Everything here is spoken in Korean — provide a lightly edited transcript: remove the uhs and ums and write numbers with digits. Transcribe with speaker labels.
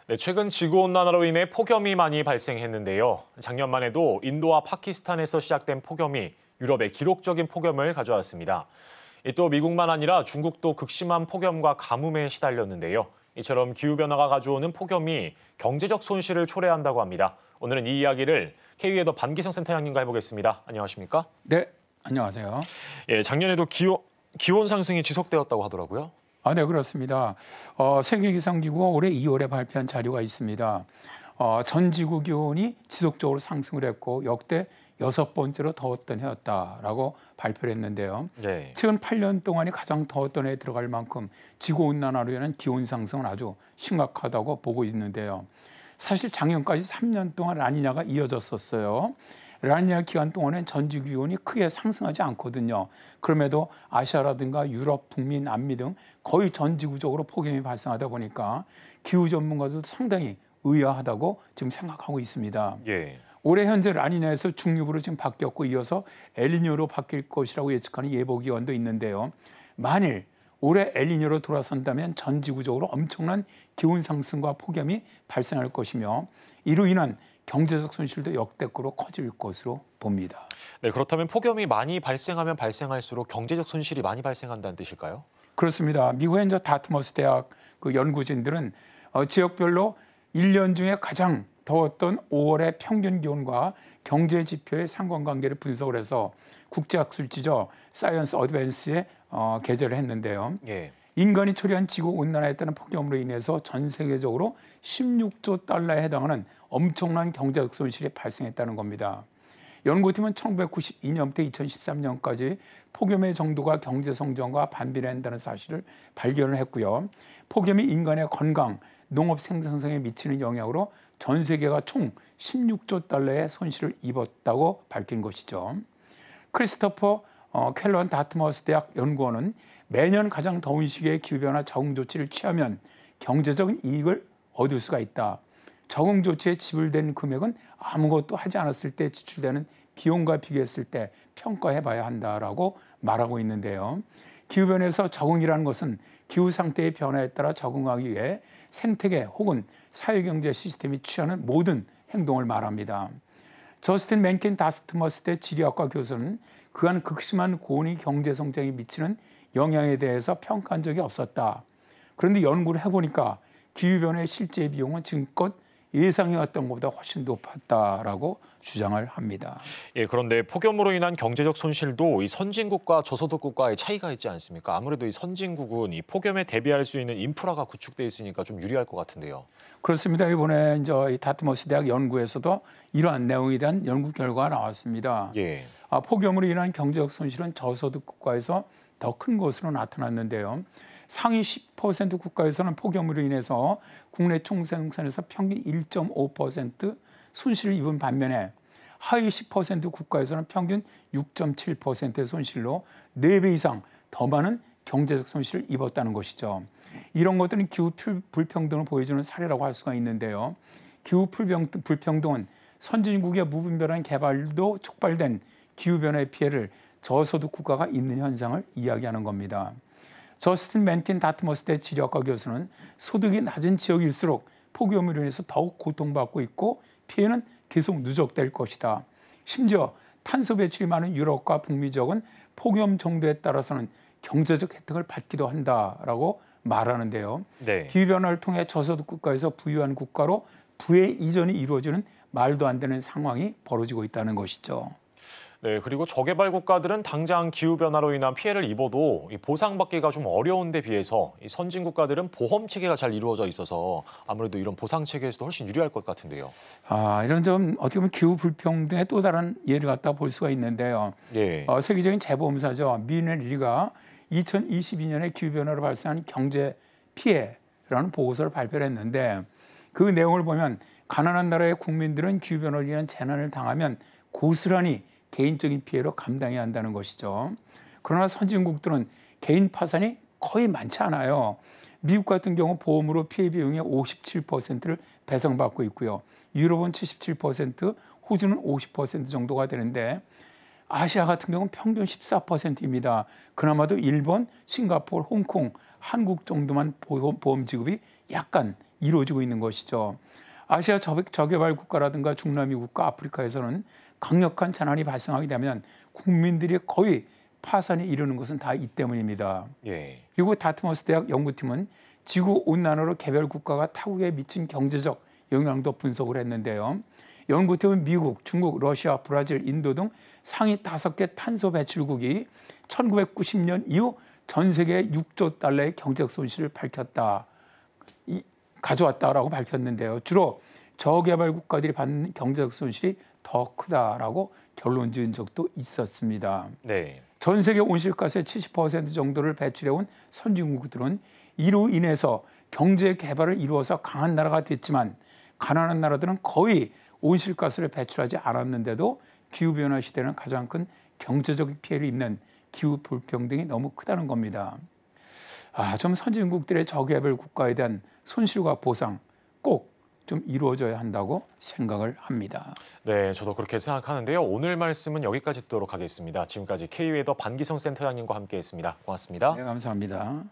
Speaker 1: 네, 최근 지구온난화로 인해 폭염이 많이 발생했는데요. 작년만 해도 인도와 파키스탄에서 시작된 폭염이 유럽에 기록적인 폭염을 가져왔습니다. 또 미국만 아니라 중국도 극심한 폭염과 가뭄에 시달렸는데요. 이처럼 기후변화가 가져오는 폭염이 경제적 손실을 초래한다고 합니다. 오늘은 이 이야기를 KB웨더 반기성 센터장님과 해보겠습니다. 안녕하십니까?
Speaker 2: 네, 안녕하세요.
Speaker 1: 예, 작년에도 기온 상승이 지속되었다고 하더라고요.
Speaker 2: 네, 그렇습니다. 세계기상기구가 올해 2월에 발표한 자료가 있습니다. 전 지구 기온이 지속적으로 상승을 했고 역대 6번째로 더웠던 해였다라고 발표를 했는데요.
Speaker 1: 네.
Speaker 2: 최근 8년 동안이 가장 더웠던 해에 들어갈 만큼 지구온난화로 인한 기온 상승은 아주 심각하다고 보고 있는데요. 사실 작년까지 3년 동안 라니냐가 이어졌었어요. 라니냐 기간 동안엔 전 지구 기온이 크게 상승하지 않거든요. 그럼에도 아시아라든가 유럽, 북미, 남미 등 거의 전 지구적으로 폭염이 발생하다 보니까 기후 전문가들도 상당히 의아하다고 지금 생각하고 있습니다.
Speaker 1: 예.
Speaker 2: 올해 현재 라니냐에서 중립으로 지금 바뀌었고 이어서 엘니뇨로 바뀔 것이라고 예측하는 예보기관도 있는데요. 만일 올해 엘니뇨로 돌아선다면 전 지구적으로 엄청난 기온 상승과 폭염이 발생할 것이며 이로 인한 경제적 손실도 역대급으로 커질 것으로 봅니다.
Speaker 1: 네, 그렇다면 폭염이 많이 발생하면 발생할수록 경제적 손실이 많이 발생한다는 뜻일까요?
Speaker 2: 그렇습니다. 미국의 현재 다트머스 대학 그 연구진들은 지역별로 1년 중에 가장 더웠던 5월의 평균 기온과 경제 지표의 상관관계를 분석을 해서 국제학술지죠 사이언스 어드밴스에 게재를 했는데요.
Speaker 1: 예.
Speaker 2: 인간이 초래한 지구온난화에 따른 폭염으로 인해서 전 세계적으로 16조 달러에 해당하는 엄청난 경제적 손실이 발생했다는 겁니다. 연구팀은 1992년부터 2013년까지 폭염의 정도가 경제 성장과 반비례한다는 사실을 발견을 했고요. 폭염이 인간의 건강, 농업 생산성에 미치는 영향으로 전 세계가 총 16조 달러의 손실을 입었다고 밝힌 것이죠. 크리스토퍼 켈런 다트머스 대학 연구원은 매년 가장 더운 시기에 기후변화 적응 조치를 취하면 경제적인 이익을 얻을 수가 있다. 적응 조치에 지불된 금액은 아무것도 하지 않았을 때 지출되는 비용과 비교했을 때 평가해봐야 한다라고 말하고 있는데요. 기후변화에서 적응이라는 것은 기후 상태의 변화에 따라 적응하기 위해 생태계 혹은 사회경제 시스템이 취하는 모든 행동을 말합니다. 저스틴 맨킨 다트머스 대 지리학과 교수는 그간 극심한 고온이 경제 성장에 미치는 영향에 대해서 평가한 적이 없었다. 그런데 연구를 해보니까 기후변화의 실제 비용은 지금껏 예상해왔던 것보다 훨씬 높았다라고 주장을 합니다.
Speaker 1: 예, 그런데 폭염으로 인한 경제적 손실도 이 선진국과 저소득국가의 차이가 있지 않습니까? 아무래도 이 선진국은 이 폭염에 대비할 수 있는 인프라가 구축돼 있으니까 좀 유리할 것 같은데요.
Speaker 2: 그렇습니다. 이번에 이제 이 다트머스 대학 연구에서도 이러한 내용에 대한 연구 결과가 나왔습니다.
Speaker 1: 예.
Speaker 2: 폭염으로 인한 경제적 손실은 저소득 국가에서 더 큰 것으로 나타났는데요. 상위 10% 국가에서는 폭염으로 인해서 국내 총생산에서 평균 1.5% 손실을 입은 반면에 하위 10% 국가에서는 평균 6.7%의 손실로 4배 이상 더 많은 경제적 손실을 입었다는 것이죠. 이런 것들은 기후 불평등을 보여주는 사례라고 할 수가 있는데요. 기후 불평등은 선진국의 무분별한 개발도 촉발된 기후변화의 피해를 저소득 국가가 입는 현상을 이야기하는 겁니다. 저스틴 맨킨 다트머스 대 지리학과 교수는 소득이 낮은 지역일수록 폭염으로 인해서 더욱 고통받고 있고 피해는 계속 누적될 것이다. 심지어 탄소 배출이 많은 유럽과 북미 지역은 폭염 정도에 따라서는 경제적 혜택을 받기도 한다라고 말하는데요.
Speaker 1: 네.
Speaker 2: 기후변화를 통해 저소득 국가에서 부유한 국가로 부의 이전이 이루어지는 말도 안 되는 상황이 벌어지고 있다는 것이죠.
Speaker 1: 네, 그리고 저개발 국가들은 당장 기후변화로 인한 피해를 입어도 이 보상받기가 좀 어려운 데 비해서 이 선진 국가들은 보험 체계가 잘 이루어져 있어서 아무래도 이런 보상 체계에서도 훨씬 유리할 것 같은데요.
Speaker 2: 이런 점 어떻게 보면 기후 불평등의 또 다른 예를 갖다 볼 수가 있는데요.
Speaker 1: 예.
Speaker 2: 세계적인 재보험사죠. 미네리가 2022년에 기후변화로 발생한 경제 피해라는 보고서를 발표를 했는데 그 내용을 보면 가난한 나라의 국민들은 기후변화로 인한 재난을 당하면 고스란히 개인적인 피해로 감당해야 한다는 것이죠. 그러나 선진국들은 개인 파산이 거의 많지 않아요. 미국 같은 경우 보험으로 피해 비용의 57%를 배상받고 있고요. 유럽은 77%, 호주는 50% 정도가 되는데 아시아 같은 경우는 평균 14%입니다. 그나마도 일본, 싱가포르, 홍콩, 한국 정도만 보험 지급이 약간 이루어지고 있는 것이죠. 아시아 저개발 국가라든가 중남미 국가, 아프리카에서는 강력한 재난이 발생하게 되면 국민들이 거의 파산에 이르는 것은 다 이 때문입니다.
Speaker 1: 예.
Speaker 2: 그리고 다트머스 대학 연구팀은 지구 온난화로 개별 국가가 타국에 미친 경제적 영향도 분석을 했는데요. 연구팀은 미국, 중국, 러시아, 브라질, 인도 등 상위 5개 탄소 배출국이 1990년 이후 전 세계 6조 달러의 경제적 손실을 가져왔다라고 밝혔는데요. 주로 저개발 국가들이 받는 경제적 손실이 더 크다라고 결론 지은 적도 있었습니다.
Speaker 1: 네.
Speaker 2: 전 세계 온실가스의 70% 정도를 배출해온 선진국들은 이로 인해서 경제 개발을 이루어서 강한 나라가 됐지만 가난한 나라들은 거의 온실가스를 배출하지 않았는데도 기후변화 시대는 가장 큰 경제적 피해를 입는 기후 불평등이 너무 크다는 겁니다. 좀 선진국들의 저개발 국가에 대한 손실과 보상 꼭 좀 이루어져야 한다고 생각을 합니다.
Speaker 1: 네, 저도 그렇게 생각하는데요. 오늘 말씀은 여기까지 듣도록 하겠습니다. 지금까지 K웨더 반기성 센터장님과 함께했습니다. 고맙습니다.
Speaker 2: 네, 감사합니다.